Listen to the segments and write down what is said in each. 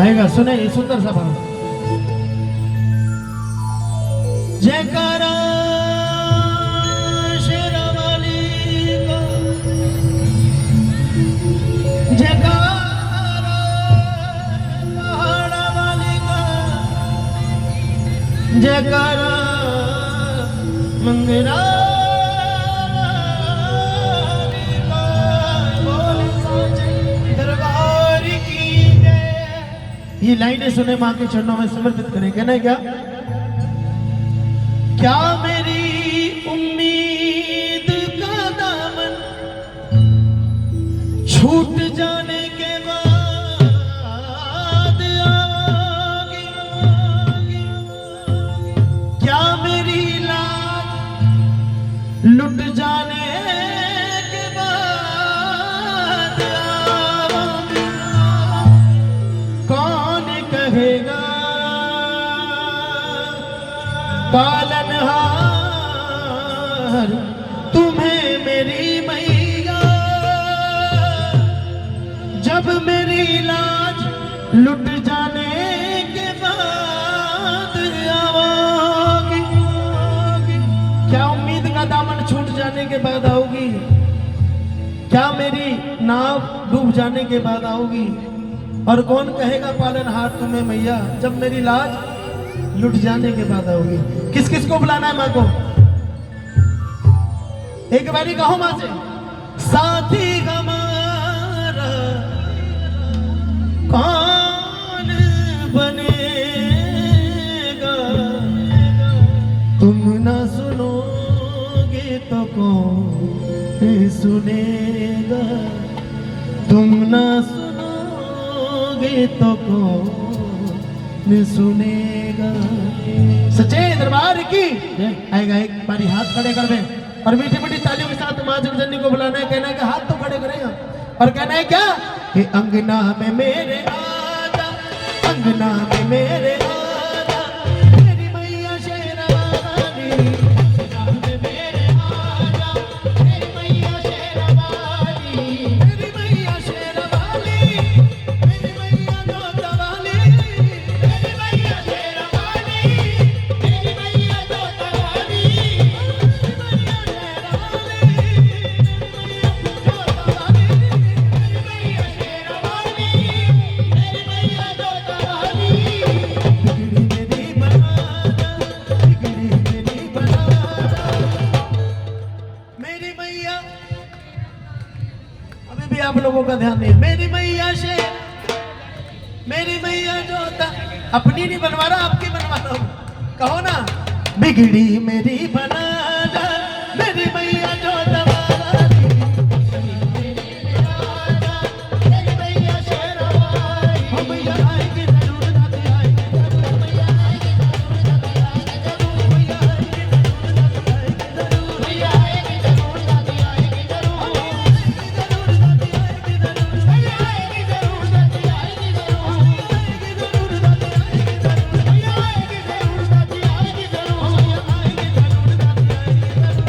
आएगा। सुने ये सुंदर सा भाव। जयकारा शेरावाली का, जयकारा पहाड़ा वाली का, जयकारा मंगरा ये लाइनें सुने मां के चरणों में समर्पित करें। कहना है क्या? क्या मेरी उम्मीद का दामन छूट जाने के बाद आओगी? क्या मेरी लाज लुट जाने के बाद आओगी? कौन कहेगा पालनहार तुम्हें मेरी मैया, जब मेरी लाज लुट जाने के बाद आओगी? क्या उम्मीद का दामन छूट जाने के बाद आओगी? क्या मेरी नाव डूब जाने के बाद आओगी? और कौन कहेगा पालनहार तुम्हें मैया, जब मेरी लाज लुट जाने के बाद आओगी? किस किस को बुलाना है मां को? एक बारी कहो मां से, साथी हमारा कौन बनेगा? तुम ना सुनोगे तो कौन सुनेगा? तुम ना सुनोगे तो कौन सुनेगा? सच्चे दरबार की आएगा। एक बारी हाथ खड़े कर दे और मीठी मीठी तालियों के साथ मां जगजननी को बुलाना है। कहना है कि हाथ तो खड़े करेगा और कहना है क्या कि अंगना में मेरे आजा, अंगना में मेरे आजा, मेरी मैया शेरावाली। अंगना में मेरे आजा, मेरी मैया शेरावाली, मेरी मैया शेरावाली, मेरी मैया जोतावाली, मेरी मैया शेरावाली, मेरी मैया जोतावाली, मेरी मैया शेरावाली, मेरी मैया जोतावाली, मेरी मैया शेरावाली, मेरी मैया जोतावाली। बिगड़ी मेरी बना मेरी मैया। अभी भी आप लोगों का ध्यान नहीं। मेरी मैया शेर, मेरी मैया जोता। अपनी नहीं बनवा रहा, आपकी बनवा रहा हूं। कहो ना, बिगड़ी मेरी बना जा, मेरी मैया जोता वाली। मेरी मैया शेरावाली। हो मैया आएगी जरूर, दादी आएगी जरूर, मैया आएगी जरूर, दादी आएगी जरूर, मैया आएगी जरूर, दादी आएगी जरूर, मैया आएगी जरूर, दादी आएगी जरूर, मैया आएगी जरूर, दादी आएगी जरूर, मैया आएगी जरूर, दादी आएगी जरूर, मैया आएगी जरूर, दादी आएगी जरूर, मैया आएगी जरूर, दादी आएगी जरूर, मैया आएगी जरूर, दादी आएगी जरूर।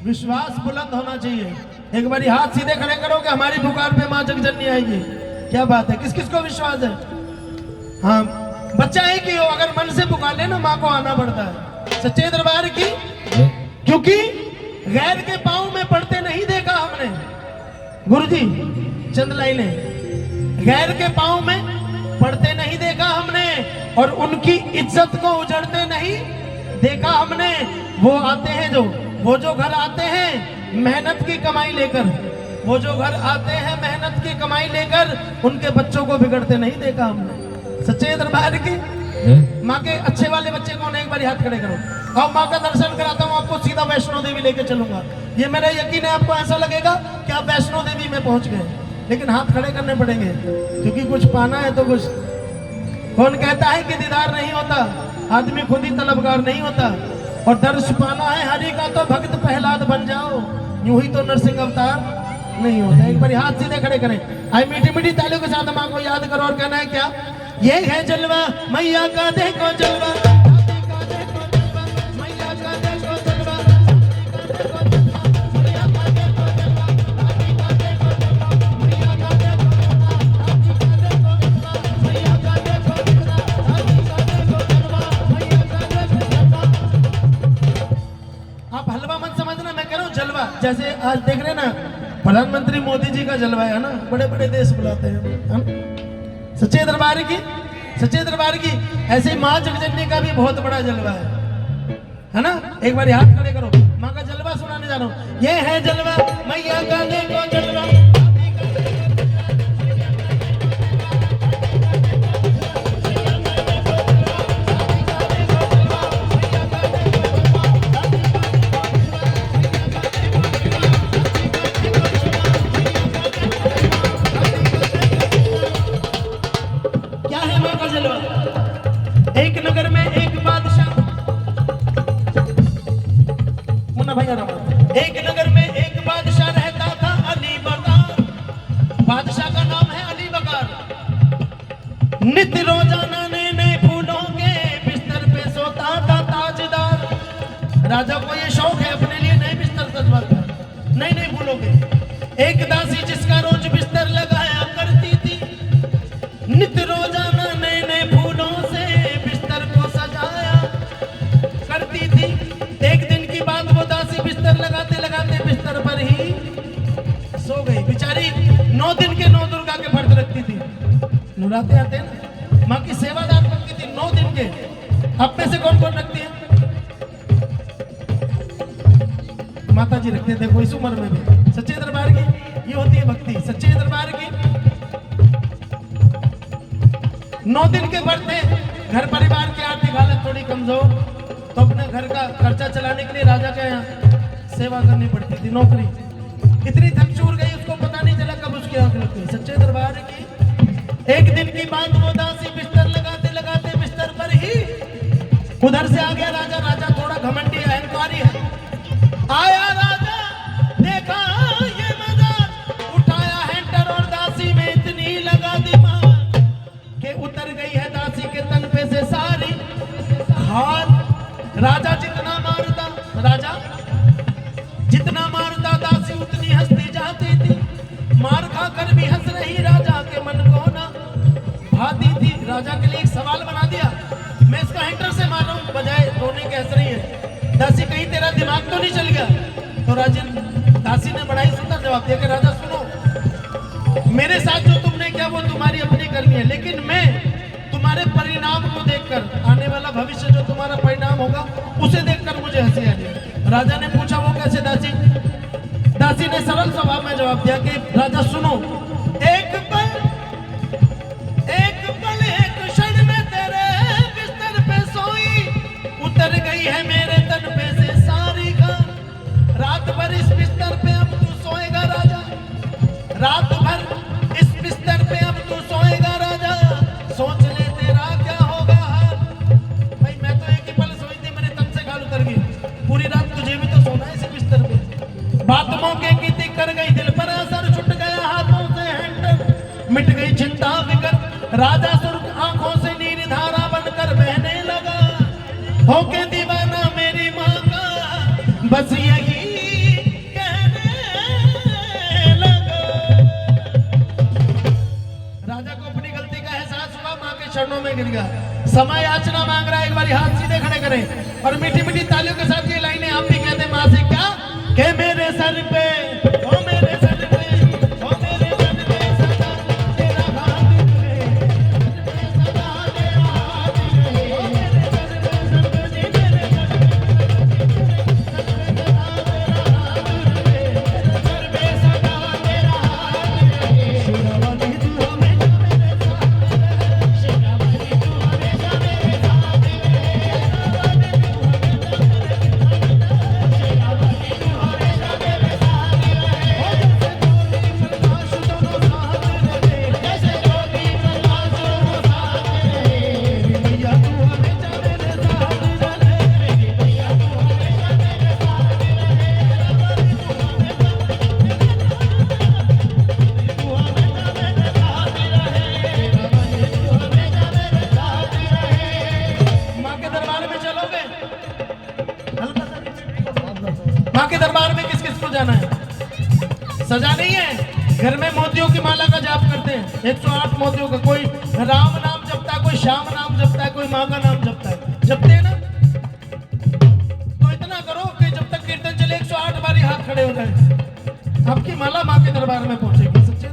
विश्वास बुलंद होना चाहिए। एक बार हाथ सीधे खड़े करो कि हमारी पुकार पे माँ जगजननी आएगी। क्या बात है, किस किस को विश्वास है? हाँ, बच्चा है कि हो, अगर मन से पुकार ले ना माँ को आना पड़ता है सच्चे दरबार की। क्योंकि गैर के पांव में पड़ते नहीं देखा हमने। गुरुजी चंद लाइनें, गैर के पांव में पड़ते नहीं देखा हमने और उनकी इज्जत को उजड़ते नहीं देखा हमने। वो आते हैं वो जो घर आते हैं मेहनत की कमाई लेकर, वो जो घर आते हैं मेहनत की कमाई लेकर, उनके बच्चों को बिगड़ते नहीं देखा हमने। सच्चे दरबार की माँ के अच्छे वाले बच्चे कौन है? एक बार हाथ खड़े करो और माँ का दर्शन कराता हूँ आपको, सीधा वैष्णो देवी लेके चलूंगा। ये मेरा यकीन है आपको ऐसा लगेगा कि आप वैष्णो देवी में पहुंच गए, लेकिन हाथ खड़े करने पड़ेंगे क्योंकि कुछ पाना है तो कुछ। कौन कहता है कि दीदार नहीं होता? आदमी खुद ही तलबगार नहीं होता। और दर्श पाना है हरि का तो भक्त प्रहलाद बन जाओ, यूं ही तो नरसिंह अवतार नहीं होता। एक बार हाथ सीधे खड़े करें, आई मीठी मीठी तालियों के साथ माँ को याद करो और कहना है क्या? ये है जलवा मैया का, देखो जलवा मैया का, देखो जलवा। आप हलवा मत समझना, मैं कह रहा हूँ जलवा। जैसे आज देख रहे ना प्रधानमंत्री मोदी जी का जलवा है ना, बड़े बड़े देश बुलाते हैं। सच्चे दरबार की, सच्चे दरबार की ऐसे ही माँ जगजननी का भी बहुत बड़ा जलवा है ना। एक बार हाथ खड़े करो, माँ का जलवा सुनाने जा रहा हूँ। ये है जलवा मैया का, देखो जलवा। एक नगर में एक बादशाह, मुन्ना भैया नाम, एक नगर में एक बादशाह रहता था अली बकार। बादशाह का नाम है अली बकार। नित्य रोजाना नए नए फूलों के बिस्तर पे सोता था ताजदार। राजा को ये शौक है अपने लिए नए बिस्तर सजवाता, नए नए फूलों के। एक दासी जिसका रोज बिस्तर लगाया करती थी, नित्य रोजाना नए नए फूलों से एक दिन की बात, वो दासी बिस्तर लगाते लगाते बिस्तर पर ही सो गई। बेचारी 9 दिन के 9 दुर्गा के व्रत रखती थी, नवरात्रे आते हैं, माँ की सेवादार बनती थी 9 दिन के। अब में से कौन कौन रखती है? माता जी रखते थे, इस उम्र में भी। सच्चे दरबार की ये होती है भक्ति। सच्चे दरबार की 9 दिन के व्रत थे। घर परिवार की आर्थिक हालत थोड़ी कमजोर, तो अपने घर का खर्चा चलाने के लिए राजा के यहाँ सेवा करनी पड़ती थी, नौकरी। इतनी थक चूर गई उसको पता नहीं चला कब उसकी आंख लग गई। सच्चे दरबार की एक दिन की बात, वो दासी बिस्तर लगाते लगाते बिस्तर पर ही उधर से आ गया राजा। राजा थोड़ा घमंडी अहंकारी है। आया राजा, देखा ये मजाक, उठाया हैंटर और दासी में इतनी लगा दिमाग कि उतर गई है दासी के तन पे से सारी खाद। राजा जितना मारता, राजा जितना मारता, दासी उतनी हंसती जाती थी। मार खाकर भी हंस रही, राजा के मन को ना भाती थी। राजा के लिए एक सवाल बना दिया, मैं इसका हैंटर से मार रहा हूँ, बजाय रोने के हंस रही है। दासी कहीं तेरा दिमाग तो नहीं चल गया? तो दासी ने बड़ा ही सुंदर जवाब दिया कि राजा सुनो, मेरे साथ जो तुमने किया वो तुम्हारी अपनी करनी है, लेकिन मैं तुम्हारे परिणाम को देखकर, आने वाला भविष्य जो तुम्हारा परिणाम होगा उसे देखकर मुझे हंसी आ रही। राजा ने पूछा वो कैसे? दासी ने सरल स्वभाव में जवाब दिया कि राजा सुनो, एक पल एक क्षण में तेरे बिस्तर पे सोई, उतर गई है मेरे तन पे से सारी खान। रात भर इस बिस्तर पे अब तू सोएगा राजा, रात भर इस बिस्तर पे अब तू सोएगा राजा। सोच ले तेरा क्या होगा हाल। भाई मैं तो एक ही पल सोई थी, मेरे तन से गाल उतर गई। पूरी रात तुझे भी तो सोना है इसी बिस्तर पे। बात मौके की थी, कर गई दिल पर असर, छुट गया हाथों से हैंडल, मिट गई चिंता फिकर। राजा सुर्ख आंखों से नीर धारा बनकर बहने लगा, होके दीवाना मेरी माँ का बस यही चरणों में गिर गया। समय याचना मांग रहा है, एक बार हाथ सीधे खड़े करें और मीठी मीठी तालियों के साथ ये लाइनें आप भी कहते हैं माँ से क्या के मेरे सर पे ओ मेरे सर पे ओ मेरे सर पे सदा तेरा हाथ रहे, सदा तेरा हाथ रहे, ओ मेरे सर पे सर जी मेरे सर पे सदा तेरा हाथ रहे, शेरावाली तू हमेशा मेरे साथ रहे, शेरावाली तू हमेशा मेरे साथ माँ के दरबार में किस किस को जाना है? सजा नहीं है, घर में मोतियों की माला का जाप करते हैं, 108 मोतियों का। कोई राम नाम जपता है, कोई श्याम नाम जपता है, कोई माँ का नाम जपता है। जपते हैं ना, तो इतना करो कि जब तक कीर्तन चले 108 बारी हाथ खड़े हो जाए, आपकी माला माँ के दरबार में पहुंचेगी। सच्चे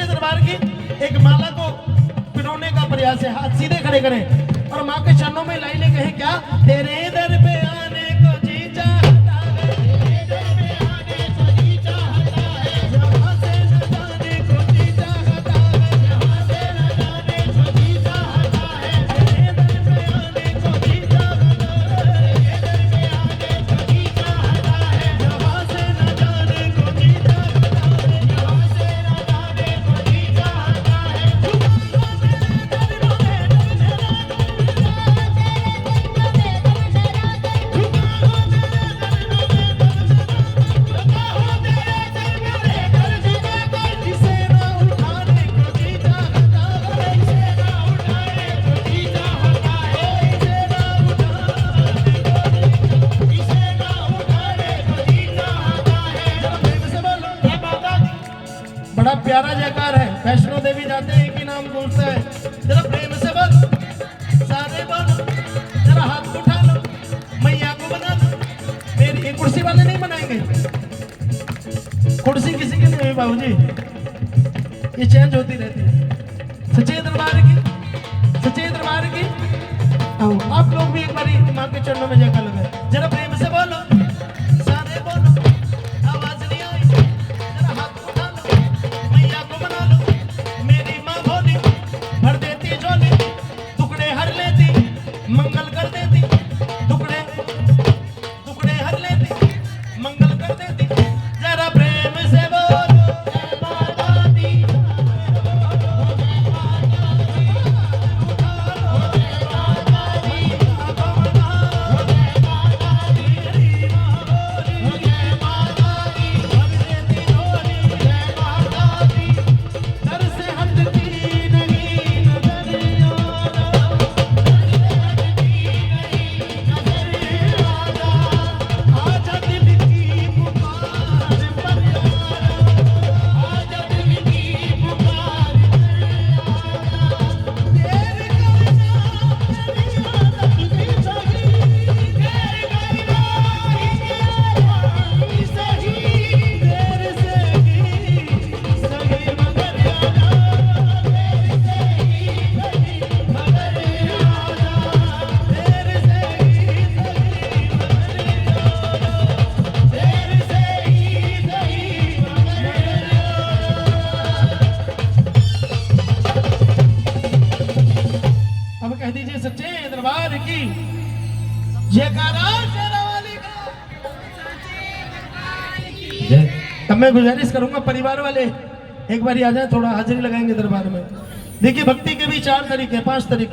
दरबार की एक माला को पिरोने का प्रयास है। हाथ सीधे खड़े करें और माँ के चरणों में लाइनें कहें क्या, तेरे दर पे आने को जी चाहता है, तेरे दर पे आने को जी चाहता है, जहाँ से न जाने को जी चाहता है, जहाँ से न जाने को जी चाहता है, तेरे दर पे आने को जी चाहता है, तेरे दर पे आने को जी चाहता है, जहाँ से न जाने को जी चाहता है, जहाँ से न जाने को जी चाहता बड़ा प्यारा जयकार है। वैष्णो देवी जाते हैं, एक ही नाम गूंजता है। जरा प्रेम से बोलो, सारे बोलो, जरा हाथ उठा लो, मैया को बना लो। मेरी ये कुर्सी वाले नहीं बनाएंगे, कुर्सी किसी की नहीं हुई बाबूजी, ये चेंज होती रहती है। सच्चे दरबार की आओ आप लोग भी एक बारी माँ के चरणों में जयकार लगाए। जरा प्रेम से बोलो, सारे बोलो, आवाज नहीं आई, जरा हाथ उठा लो, मैया को बना लो। मेरी माँ भोली भर देती झोली, टुकड़े हर लेती, मंगल कर देती, टुकड़े हर लेती, मंगल कर देती। जरा प्रेम से बोलो, जय माता दी, सच्चे दरबार की जयकारा शेरावाली का। अब मैं गुजारिश करूंगा परिवार वाले एक बार आ जाए, थोड़ा हाजिरी लगाएंगे दरबार में। देखिए भक्ति के भी 4 तरीके 5 तरीके।